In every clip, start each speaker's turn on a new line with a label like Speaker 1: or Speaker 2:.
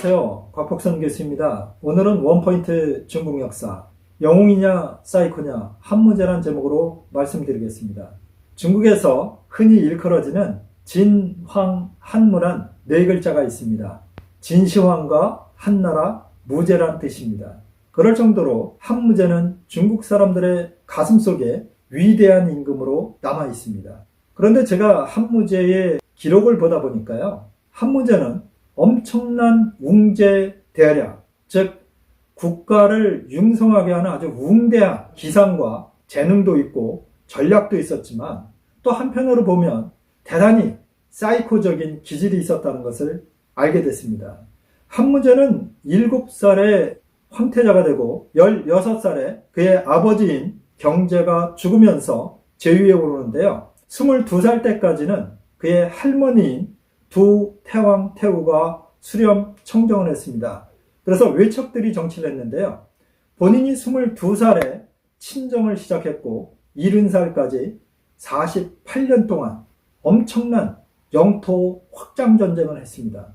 Speaker 1: 안녕하세요. 곽복선 교수입니다. 오늘은 원포인트 중국 역사, 영웅이냐 사이코냐 한무제란 제목으로 말씀드리겠습니다. 중국에서 흔히 일컬어지는 진, 황, 한무란 네 글자가 있습니다. 진시황과 한나라, 무제란 뜻입니다. 그럴 정도로 한무제는 중국 사람들의 가슴속에 위대한 임금으로 남아 있습니다. 그런데 제가 한무제의 기록을 보다 보니까요, 한무제는 엄청난 웅제 대략, 즉 국가를 융성하게 하는 아주 웅대한 기상과 재능도 있고 전략도 있었지만, 또 한편으로 보면 대단히 사이코적인 기질이 있었다는 것을 알게 됐습니다. 한무제는 7살에 황태자가 되고 16살에 그의 아버지인 경제가 죽으면서 제위에 오르는데요. 22살 때까지는 그의 할머니인 두 태왕 태후가 수렴 청정을 했습니다. 그래서 외척들이 정치를 했는데요. 본인이 22살에 친정을 시작했고 70살까지 48년 동안 엄청난 영토 확장 전쟁을 했습니다.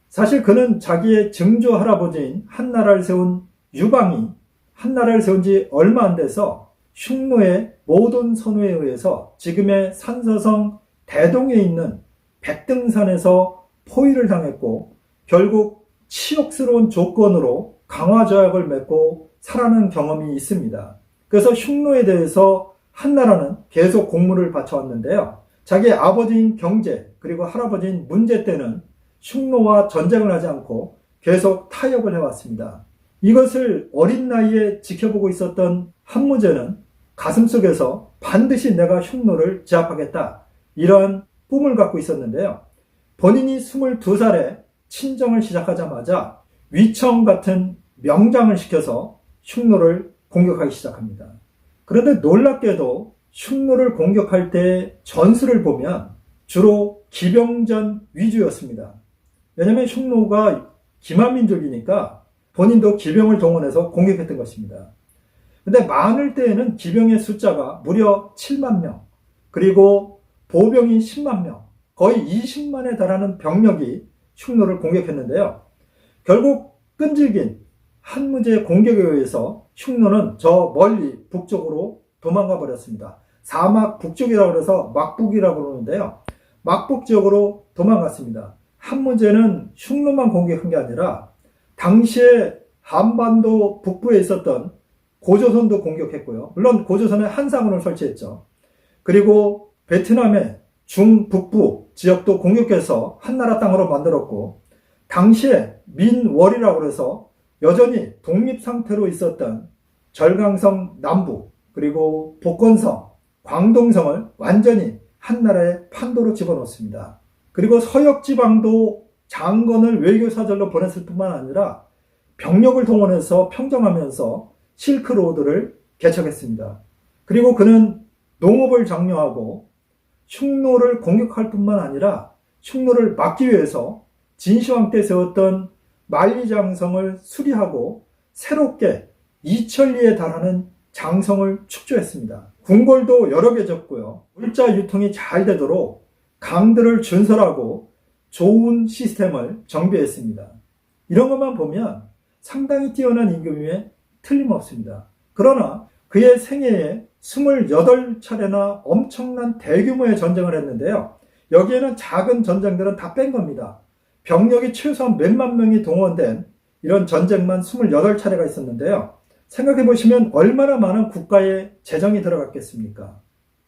Speaker 1: 사실 그는 자기의 증조 할아버지인 한나라를 세운 유방이 한나라를 세운 지 얼마 안 돼서 흉노의 모돈 선우에 의해서 지금의 산서성 대동에 있는 백등산에서 포위를 당했고, 결국 치욕스러운 조건으로 강화조약을 맺고 살아난 경험이 있습니다. 그래서 흉노에 대해서 한나라는 계속 공물을 바쳐왔는데요. 자기 아버지인 경제 그리고 할아버지인 문제 때는 흉노와 전쟁을 하지 않고 계속 타협을 해왔습니다. 이것을 어린 나이에 지켜보고 있었던 한무제는 가슴속에서 반드시 내가 흉노를 제압하겠다, 이러한 꿈을 갖고 있었는데요. 본인이 22살에 친정을 시작하자마자 위청 같은 명장을 시켜서 흉노를 공격하기 시작합니다. 그런데 놀랍게도 흉노를 공격할 때 전술을 보면 주로 기병전 위주였습니다. 왜냐하면 흉노가 기만민족이니까 본인도 기병을 동원해서 공격했던 것입니다. 근데 많을 때에는 기병의 숫자가 무려 7만 명, 그리고 보병이 10만 명, 거의 20만에 달하는 병력이 흉노를 공격했는데요. 결국 끈질긴 한무제의 공격에 의해서 흉노는 저 멀리 북쪽으로 도망가 버렸습니다. 사막 북쪽이라고 해서 막북이라고 그러는데요. 막북 지역으로 도망갔습니다. 한무제는 흉노만 공격한 게 아니라 당시에 한반도 북부에 있었던 고조선도 공격했고요. 물론 고조선에 한상군을 설치했죠. 그리고 베트남의 중북부 지역도 공격해서 한나라 땅으로 만들었고, 당시에 민월이라고 해서 여전히 독립 상태로 있었던 절강성 남부, 그리고 복건성, 광동성을 완전히 한나라의 판도로 집어넣습니다. 그리고 서역지방도 장건을 외교사절로 보냈을 뿐만 아니라 병력을 동원해서 평정하면서 실크로드를 개척했습니다. 그리고 그는 농업을 장려하고 흉노를 공격할 뿐만 아니라 흉노를 막기 위해서 진시황 때 세웠던 만리장성을 수리하고 새롭게 2천리에 달하는 장성을 축조했습니다. 궁궐도 여러 개 졌고요. 물자 유통이 잘 되도록 강들을 준설하고 좋은 시스템을 정비했습니다. 이런 것만 보면 상당히 뛰어난 임금임에 틀림없습니다. 그러나 그의 생애에 28차례나 엄청난 대규모의 전쟁을 했는데요. 여기에는 작은 전쟁들은 다 뺀 겁니다. 병력이 최소한 몇만 명이 동원된 이런 전쟁만 28차례가 있었는데요. 생각해 보시면 얼마나 많은 국가의 재정이 들어갔겠습니까?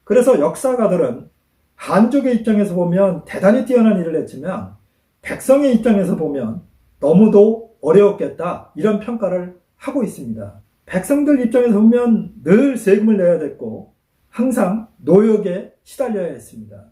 Speaker 1: 그래서 역사가들은 한족의 입장에서 보면 대단히 뛰어난 일을 했지만 백성의 입장에서 보면 너무도 어려웠겠다, 이런 평가를 하고 있습니다. 백성들 입장에서 보면 늘 세금을 내야 됐고 항상 노역에 시달려야 했습니다.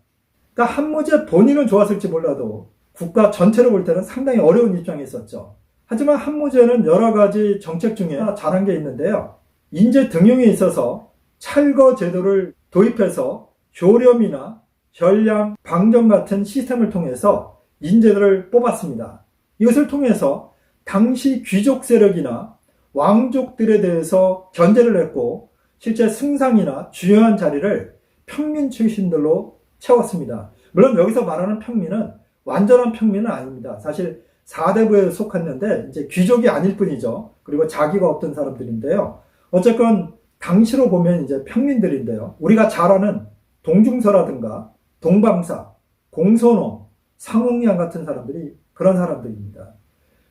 Speaker 1: 그러니까 한무제 본인은 좋았을지 몰라도 국가 전체로 볼 때는 상당히 어려운 입장에 있었죠. 하지만 한무제는 여러 가지 정책 중에 잘한 게 있는데요. 인재 등용에 있어서 찰거 제도를 도입해서 교렴이나 혈량, 방정 같은 시스템을 통해서 인재들을 뽑았습니다. 이것을 통해서 당시 귀족 세력이나 왕족들에 대해서 견제를 했고, 실제 승상이나 주요한 자리를 평민 출신들로 채웠습니다. 물론 여기서 말하는 평민은 완전한 평민은 아닙니다. 사실 4대부에 속했는데 이제 귀족이 아닐 뿐이죠. 그리고 자기가 없던 사람들인데요. 어쨌건 당시로 보면 이제 평민들인데요. 우리가 잘 아는 동중서라든가 동방사, 공손호, 상홍리안 같은 사람들이 그런 사람들입니다.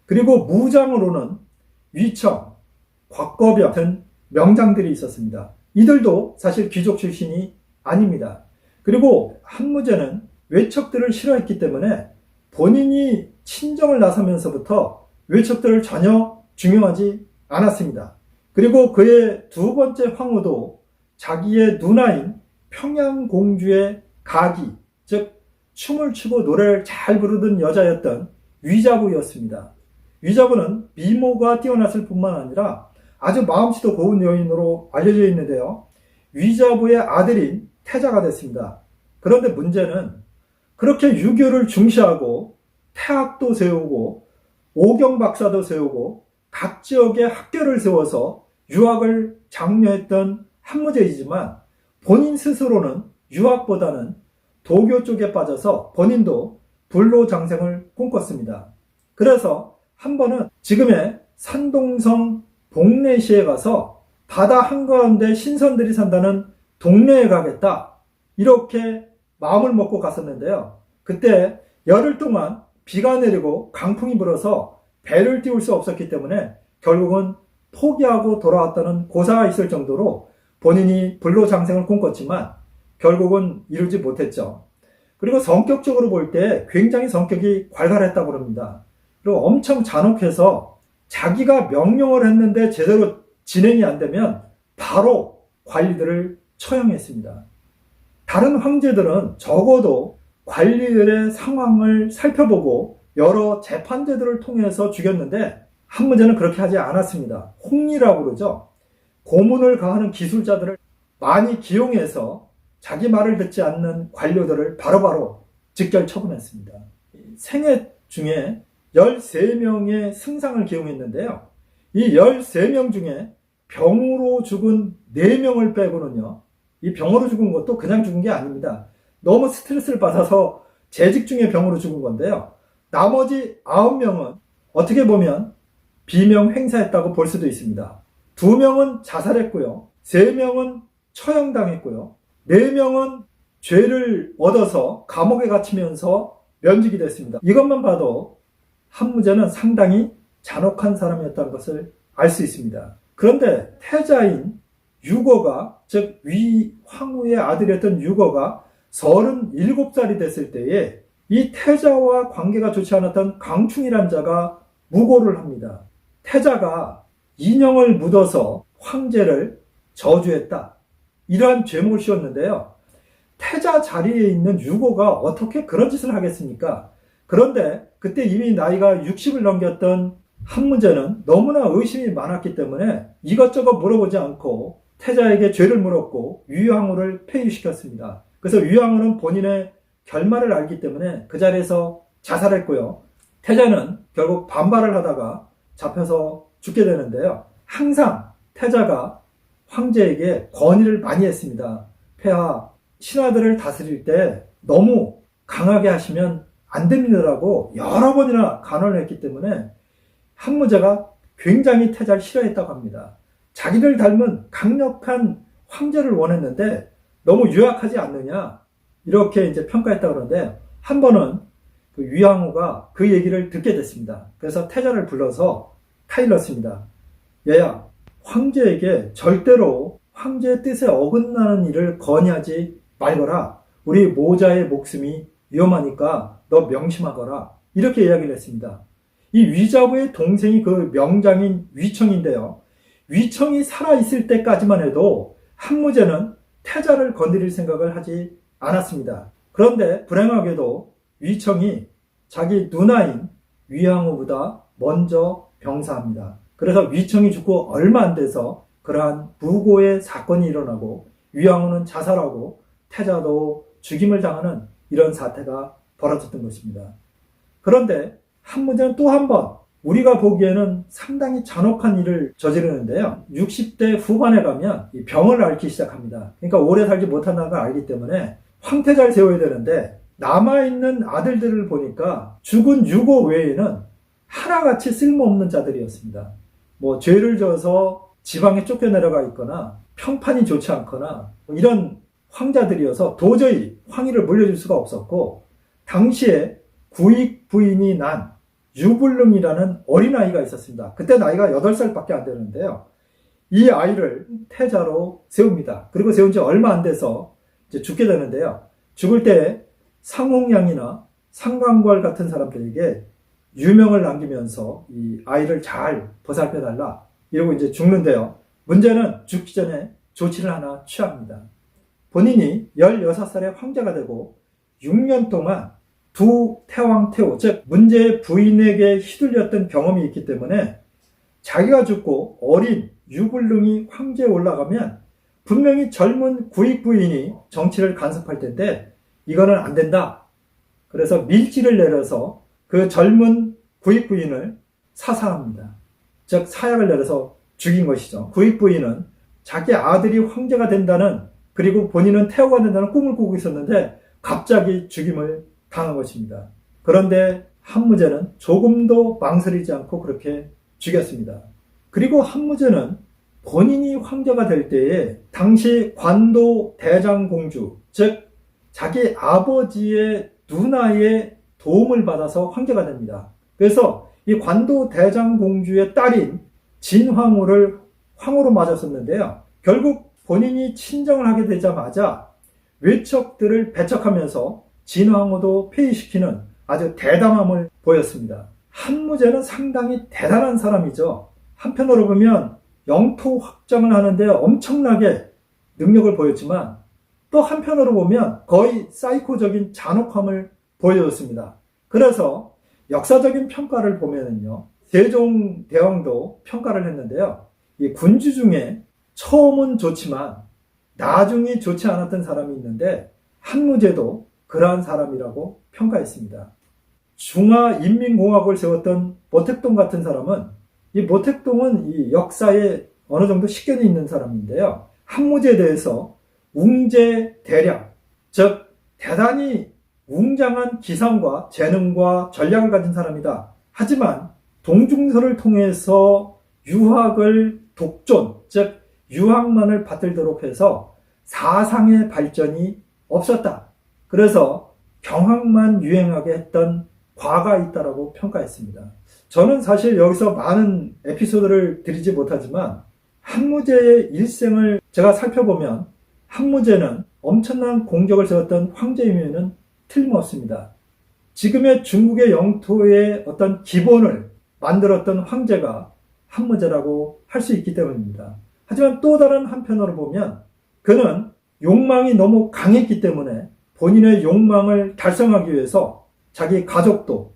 Speaker 1: 그리고 무장으로는 위청, 곽거병 같은 명장들이 있었습니다. 이들도 사실 귀족 출신이 아닙니다. 그리고 한무제는 외척들을 싫어했기 때문에 본인이 친정을 나서면서부터 외척들을 전혀 중용하지 않았습니다. 그리고 그의 두 번째 황후도 자기의 누나인 평양공주의 가기, 즉 춤을 추고 노래를 잘 부르던 여자였던 위자부였습니다. 위자부는 미모가 뛰어났을 뿐만 아니라 아주 마음씨도 고운 여인으로 알려져 있는데요. 위자부의 아들인 태자가 됐습니다. 그런데 문제는 그렇게 유교를 중시하고 태학도 세우고 오경박사도 세우고 각 지역에 학교를 세워서 유학을 장려했던 한무제이지만 본인 스스로는 유학보다는 도교 쪽에 빠져서 본인도 불로장생을 꿈꿨습니다. 그래서 한 번은 지금의 산동성 복례시에 가서 바다 한가운데 신선들이 산다는 동네에 가겠다, 이렇게 마음을 먹고 갔었는데요. 그때 열흘 동안 비가 내리고 강풍이 불어서 배를 띄울 수 없었기 때문에 결국은 포기하고 돌아왔다는 고사가 있을 정도로 본인이 불로장생을 꿈꿨지만 결국은 이루지 못했죠. 그리고 성격적으로 볼 때 굉장히 성격이 괄괄했다고 합니다. 그리고 엄청 잔혹해서 자기가 명령을 했는데 제대로 진행이 안 되면 바로 관리들을 처형했습니다. 다른 황제들은 적어도 관리들의 상황을 살펴보고 여러 재판제들을 통해서 죽였는데 한무제는 그렇게 하지 않았습니다. 홍리라고 그러죠. 고문을 가하는 기술자들을 많이 기용해서 자기 말을 듣지 않는 관료들을 바로바로 직결 처분했습니다. 생애 중에 13명의 승상을 기용했는데요. 이 13명 중에 병으로 죽은 4명을 빼고는요, 이 병으로 죽은 것도 그냥 죽은 게 아닙니다. 너무 스트레스를 받아서 재직 중에 병으로 죽은 건데요. 나머지 9명은 어떻게 보면 비명 행사했다고 볼 수도 있습니다. 2명은 자살했고요. 3명은 처형당했고요. 4명은 죄를 얻어서 감옥에 갇히면서 면직이 됐습니다. 이것만 봐도 한무제는 상당히 잔혹한 사람이었다는 것을 알 수 있습니다. 그런데 태자인 유거가, 즉 위황후의 아들이었던 유거가 37살이 됐을 때에 이 태자와 관계가 좋지 않았던 강충이란 자가 무고를 합니다. 태자가 인형을 묻어서 황제를 저주했다, 이러한 죄목을 씌웠는데요. 태자 자리에 있는 유고가 어떻게 그런 짓을 하겠습니까? 그런데 그때 이미 나이가 60을 넘겼던 한무제는 너무나 의심이 많았기 때문에 이것저것 물어보지 않고 태자에게 죄를 물었고 위황후를 폐위시켰습니다. 그래서 위황후는 본인의 결말을 알기 때문에 그 자리에서 자살했고요. 태자는 결국 반발을 하다가 잡혀서 죽게 되는데요. 항상 태자가 황제에게 건의를 많이 했습니다. 폐하, 신하들을 다스릴 때 너무 강하게 하시면 안 됩니다라고 여러 번이나 간언을 했기 때문에 한무제가 굉장히 태자를 싫어했다고 합니다. 자기를 닮은 강력한 황제를 원했는데 너무 유약하지 않느냐, 이렇게 이제 평가했다고 그러는데, 한 번은 그 위황후가 그 얘기를 듣게 됐습니다. 그래서 태자를 불러서 타일렀습니다. 얘야, 황제에게 절대로 황제의 뜻에 어긋나는 일을 건의하지 말거라. 우리 모자의 목숨이 위험하니까 너 명심하거라. 이렇게 이야기를 했습니다. 이 위자부의 동생이 그 명장인 위청인데요. 위청이 살아있을 때까지만 해도 한무제는 태자를 건드릴 생각을 하지 않았습니다. 그런데 불행하게도 위청이 자기 누나인 위황후보다 먼저 병사합니다. 그래서 위청이 죽고 얼마 안 돼서 그러한 부고의 사건이 일어나고 위황후는 자살하고 태자도 죽임을 당하는 이런 사태가 벌어졌던 것입니다. 그런데 한무제는 또 한 번 우리가 보기에는 상당히 잔혹한 일을 저지르는데요. 60대 후반에 가면 이 병을 앓기 시작합니다. 그러니까 오래 살지 못한다는 걸 알기 때문에 황태자를 세워야 되는데 남아있는 아들들을 보니까 죽은 유고 외에는 하나같이 쓸모없는 자들이었습니다. 뭐 죄를 져서 지방에 쫓겨내려가 있거나 평판이 좋지 않거나 이런 황자들이어서 도저히 황위를 물려줄 수가 없었고, 당시에 구익 부인이 난 유불능이라는 어린아이가 있었습니다. 그때 나이가 8살밖에 안 되는데요. 이 아이를 태자로 세웁니다. 그리고 세운 지 얼마 안 돼서 이제 죽게 되는데요. 죽을 때 상홍양이나 상관궐 같은 사람들에게 유명을 남기면서 이 아이를 잘 보살펴달라 이러고 이제 죽는데요. 문제는 죽기 전에 조치를 하나 취합니다. 본인이 16살에 황제가 되고 6년 동안 두 태왕태후, 즉 문제의 부인에게 휘둘렸던 경험이 있기 때문에 자기가 죽고 어린 유불능이 황제에 올라가면 분명히 젊은 구익 부인이 정치를 간섭할 텐데 이거는 안 된다. 그래서 밀지를 내려서 그 젊은 구익 부인을 사살합니다. 즉 사약을 내려서 죽인 것이죠. 구익 부인은 자기 아들이 황제가 된다는, 그리고 본인은 태후가 된다는 꿈을 꾸고 있었는데 갑자기 죽임을 당한 것입니다. 그런데 한무제는 조금도 망설이지 않고 그렇게 죽였습니다. 그리고 한무제는 본인이 황제가 될 때에 당시 관도 대장공주, 즉 자기 아버지의 누나의 도움을 받아서 황제가 됩니다. 그래서 이 관도 대장공주의 딸인 진황후를 황후로 맞았었는데요. 결국 본인이 친정을 하게 되자마자 외척들을 배척하면서 진황후도 폐위시키는 아주 대담함을 보였습니다. 한무제는 상당히 대단한 사람이죠. 한편으로 보면 영토 확장을 하는데 엄청나게 능력을 보였지만, 또 한편으로 보면 거의 사이코적인 잔혹함을 보여줬습니다. 그래서 역사적인 평가를 보면은요, 세종대왕도 평가를 했는데요, 이 군주 중에 처음은 좋지만 나중이 좋지 않았던 사람이 있는데 한무제도 그러한 사람이라고 평가했습니다. 중화인민공화국을 세웠던 모택동 같은 사람은, 이 모택동은 이 역사에 어느 정도 식견이 있는 사람인데요, 한무제에 대해서 웅제대략, 즉 대단히 웅장한 기상과 재능과 전략을 가진 사람이다. 하지만 동중서를 통해서 유학을 독존, 즉 유학만을 받들도록 해서 사상의 발전이 없었다. 그래서 경학만 유행하게 했던 과가 있다라고 평가했습니다. 저는 사실 여기서 많은 에피소드를 드리지 못하지만 한무제의 일생을 제가 살펴보면 한무제는 엄청난 공적을 세웠던 황제임에는 틀림없습니다. 지금의 중국의 영토의 어떤 기본을 만들었던 황제가 한무제라고 할 수 있기 때문입니다. 하지만 또 다른 한편으로 보면 그는 욕망이 너무 강했기 때문에 본인의 욕망을 달성하기 위해서 자기 가족도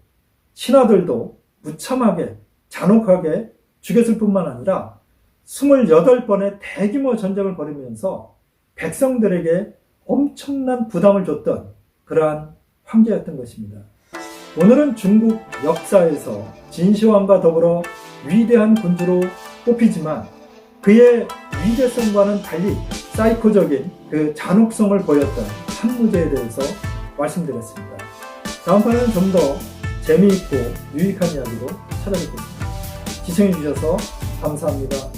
Speaker 1: 신하들도 무참하게 잔혹하게 죽였을 뿐만 아니라 28번의 대규모 전쟁을 벌이면서 백성들에게 엄청난 부담을 줬던 그러한 황제였던 것입니다. 오늘은 중국 역사에서 진시황과 더불어 위대한 군주로 꼽히지만 그의 위대성과는 달리 사이코적인 그 잔혹성을 보였던 한무제에 대해서 말씀드렸습니다. 다음 판은 좀 더 재미있고 유익한 이야기로 찾아뵙겠습니다. 시청해 주셔서 감사합니다.